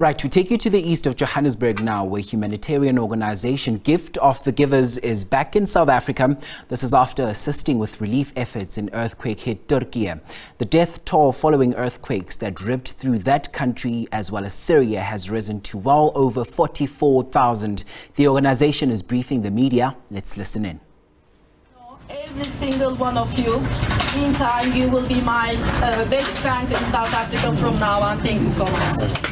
Right, we take you to the east of Johannesburg now, where humanitarian organization Gift of the Givers is back in South Africa. This is after assisting with relief efforts in earthquake-hit Türkiye. The death toll following earthquakes that ripped through that country as well as Syria has risen to well over 44,000. The organization is briefing the media. Let's listen in. Every single one of you, in time, you will be my best friends in South Africa from now on. Thank you so much.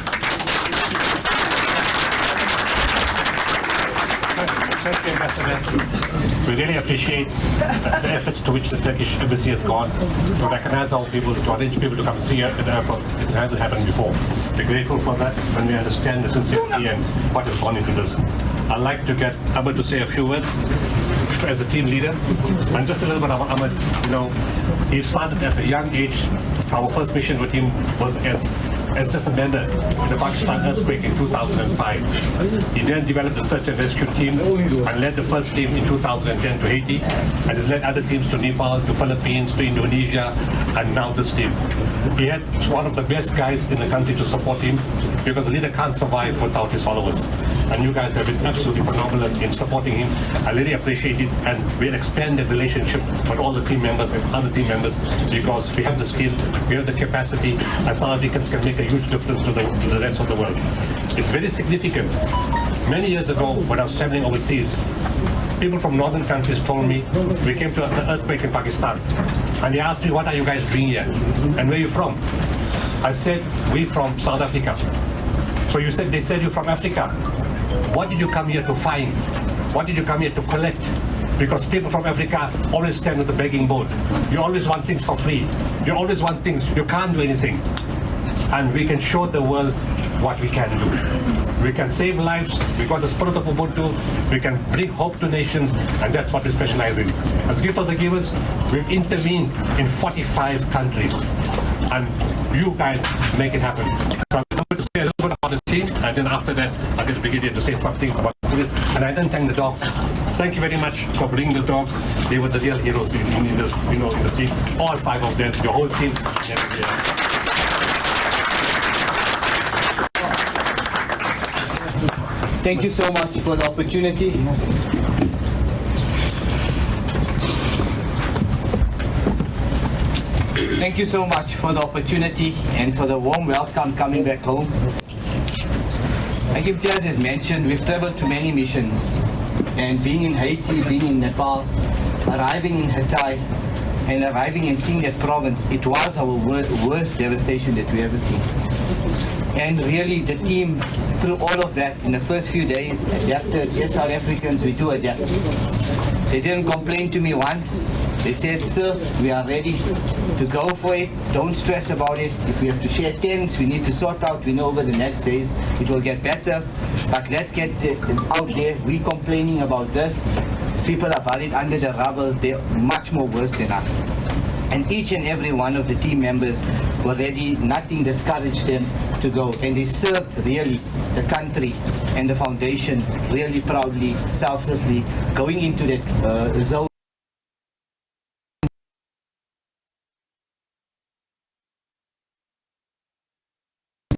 Thank you, Ambassador. We really appreciate the efforts to which the Turkish embassy has gone to recognize our people, to arrange people to come and see here at the airport. It hasn't happened before. We're grateful for that when we understand the sincerity and what has gone into this. I'd like to get Ahmed to say a few words as a team leader. And just a little bit about Ahmed. You know, he started at a young age. Our first mission with him was as just a member in the Pakistan earthquake in 2005. He then developed the search and rescue teams and led the first team in 2010 to Haiti, and has led other teams to Nepal, to Philippines, to Indonesia, and now this team. He had one of the best guys in the country to support him, because a leader can't survive without his followers. And you guys have been absolutely phenomenal in supporting him. I really appreciate it, and we'll expand the relationship with all the team members and other team members, because we have the skill, we have the capacity, and South Africans can make a huge difference to the rest of the world. It's very significant. Many years ago, when I was traveling overseas, people from northern countries told me, we came to an earthquake in Pakistan, and they asked me, what are you guys doing here? And where are you from? I said, we from South Africa. So they said you're from Africa. What did you come here to find? What did you come here to collect? Because people from Africa always stand with the begging boat. You always want things for free. You always want things, you can't do anything. And we can show the world what we can do. We can save lives, we got the spirit of Ubuntu, we can bring hope to nations, and that's what we specialize in. As Gift of the Givers, we've intervened in 45 countries, and you guys make it happen. So I'm going to say a little bit about the team, and then after that, I'll get the brigadier to say something about this. And I then thank the dogs. Thank you very much for bringing the dogs. They were the real heroes in this, in the team. All 5 of them, your whole team. Thank you so much for the opportunity. Thank you so much for the opportunity and for the warm welcome coming back home. Like Imtiaz has mentioned, we've traveled to many missions, and being in Haiti, being in Nepal, arriving in Hatay, and arriving and seeing that province, it was our worst devastation that we ever seen. And really the team, through all of that, in the first few days, adapted. Yes, South Africans, we do adapt. They didn't complain to me once. They said, sir, we are ready to go for it. Don't stress about it. If we have to share tents, we need to sort out. We know over the next days it will get better. But let's get out there. We complaining about this. People are buried under the rubble. They're much more worse than us. And each and every one of the team members were ready. Nothing discouraged them to go. And they served really the country and the foundation really proudly, selflessly, going into that zone.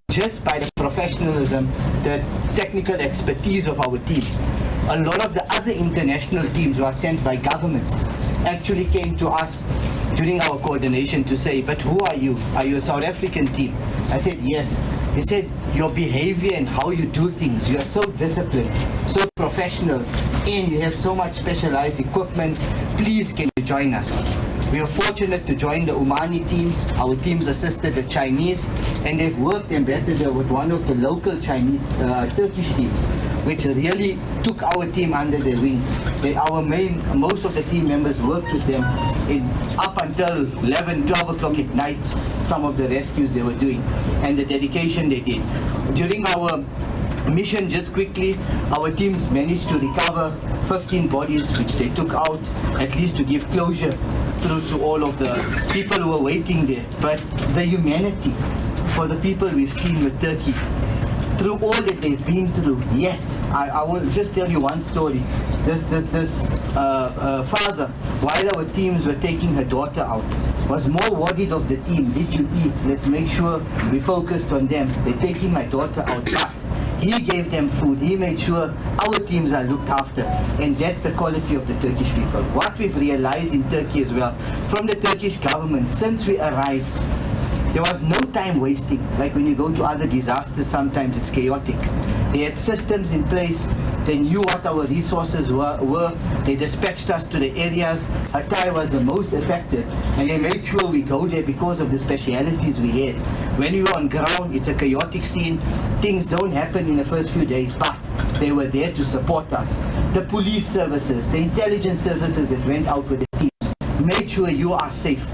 Just by the professionalism, the technical expertise of our teams. A lot of the other international teams were sent by governments actually came to us during our coordination to say, but who are you? Are you a South African team? I said, yes. He said, your behavior and how you do things, you are so disciplined, so professional, and you have so much specialized equipment. Please, can you join us? We are fortunate to join the Omani team. Our teams assisted the Chinese, and they've worked, Ambassador, with one of the local Chinese Turkish teams, which really took our team under their wing. Most of the team members worked with them up until 11, 12 o'clock at night, some of the rescues they were doing, and the dedication they did. During our mission, just quickly, our teams managed to recover 15 bodies, which they took out, at least to give closure through to all of the people who were waiting there. But the humanity for the people we've seen with Turkey, through all that they've been through, yet I will just tell you one story. This father, while our teams were taking her daughter out, was more worried of the team. Did you eat? Let's make sure we focused on them. They're taking my daughter out, but he gave them food. He made sure our teams are looked after, and that's the quality of the Turkish people. What we've realized in Turkey as well, from the Turkish government, since we arrived, there was no time wasting. Like when you go to other disasters, sometimes it's chaotic. They had systems in place. They knew what our resources were. They dispatched us to the areas. Hatay was the most affected, and they made sure we go there because of the specialities we had. When we were on ground, it's a chaotic scene. Things don't happen in the first few days, but they were there to support us. The police services, the intelligence services that went out with the teams, made sure you are safe.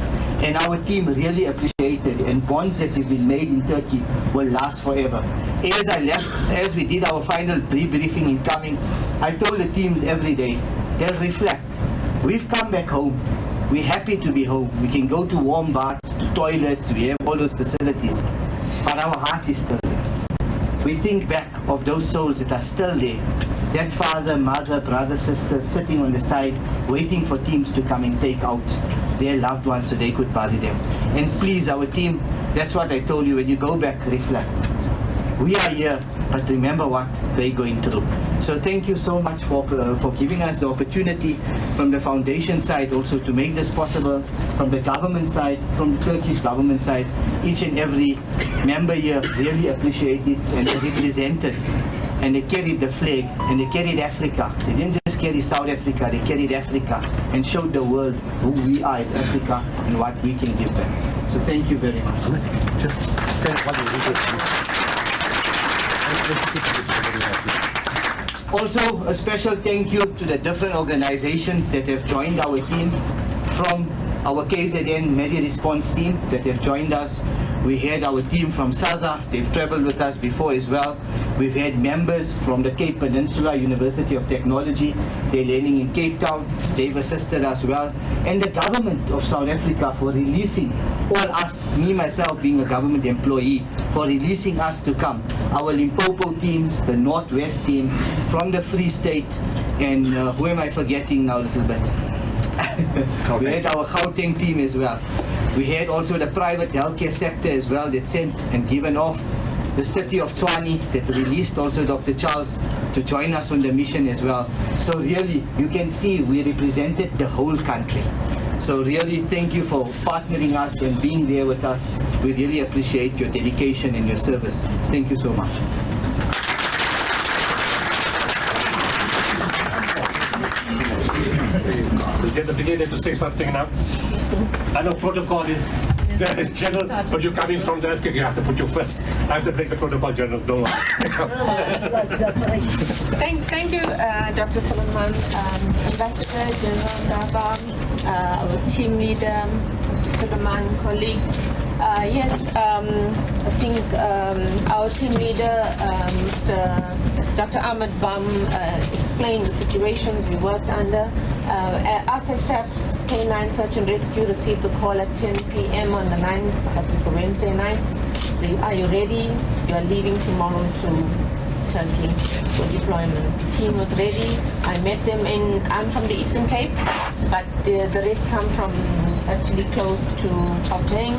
And our team really appreciated, and bonds that have been made in Turkey will last forever. As I left, as we did our final debriefing in coming, I told the teams every day, they'll reflect. We've come back home. We're happy to be home. We can go to warm baths, to toilets, we have all those facilities. But our heart is still there. We think back of those souls that are still there. That father, mother, brother, sister sitting on the side, waiting for teams to come and take out their loved ones so they could bury them. And please, our team, that's what I told you, when you go back, reflect. We are here, but remember what they're going through. So thank you so much for giving us the opportunity from the foundation side also to make this possible, from the government side, from the Turkish government side. Each and every member here really appreciate it, and they represented, and they carried the flag, and they carried Africa. They didn't just carry South Africa, they carried Africa and showed the world who we are as Africa and what we can give them. So thank you very much. Just also, a special thank you to the different organizations that have joined our team, from our KZN Media Response team that have joined us. We had our team from SAZA, they've traveled with us before as well. We've had members from the Cape Peninsula University of Technology, they're learning in Cape Town, they've assisted us well. And the government of South Africa for releasing all us, me myself being a government employee, for releasing us to come. Our Limpopo teams, the Northwest team, from the Free State, and who am I forgetting now a little bit? We had our Gauteng team as well. We had also the private healthcare sector as well that sent and given off. The city of Tshwane that released also Dr. Charles to join us on the mission as well. So really, you can see we represented the whole country. So really, thank you for partnering us and being there with us. We really appreciate your dedication and your service. Thank you so much. We'll get the brigadier to say something now. I know protocol is general, but you're coming from the earthquake, you have to put you first. I have to break the protocol, General, don't worry. Thank you, Dr. Solomon, Ambassador General Dava, our team leader, Dr. Solomon, colleagues. Yes, I think our team leader, Dr. Ahmed Bam, explained the situations we worked under. Us as SABC K9 Search and Rescue received the call at 10 p.m. on the 9th, that was the Wednesday night. Are you ready? You are leaving tomorrow to Turkey for deployment. The team was ready. I met them I'm from the Eastern Cape, but the rest come from actually close to Gauteng,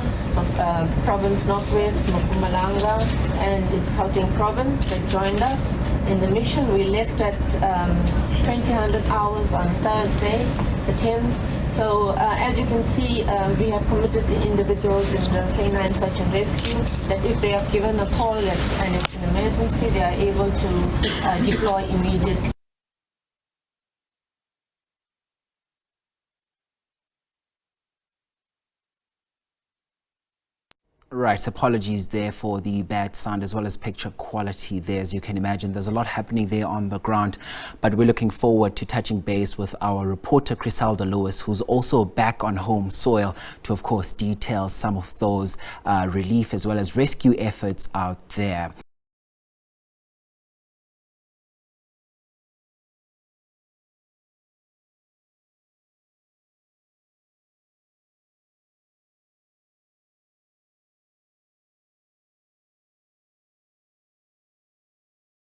province Northwest, Mpumalanga, and it's Gauteng province. They joined us in the mission. We left at 2000 hours on Thursday, the 10th. So as you can see, we have committed the individuals in the K9 Search and Rescue that if they are given a call and it's an emergency, they are able to deploy immediately. Right, apologies there for the bad sound as well as picture quality there. As you can imagine, there's a lot happening there on the ground, but we're looking forward to touching base with our reporter Criselda Lewis, who's also back on home soil to, of course, detail some of those relief as well as rescue efforts out there.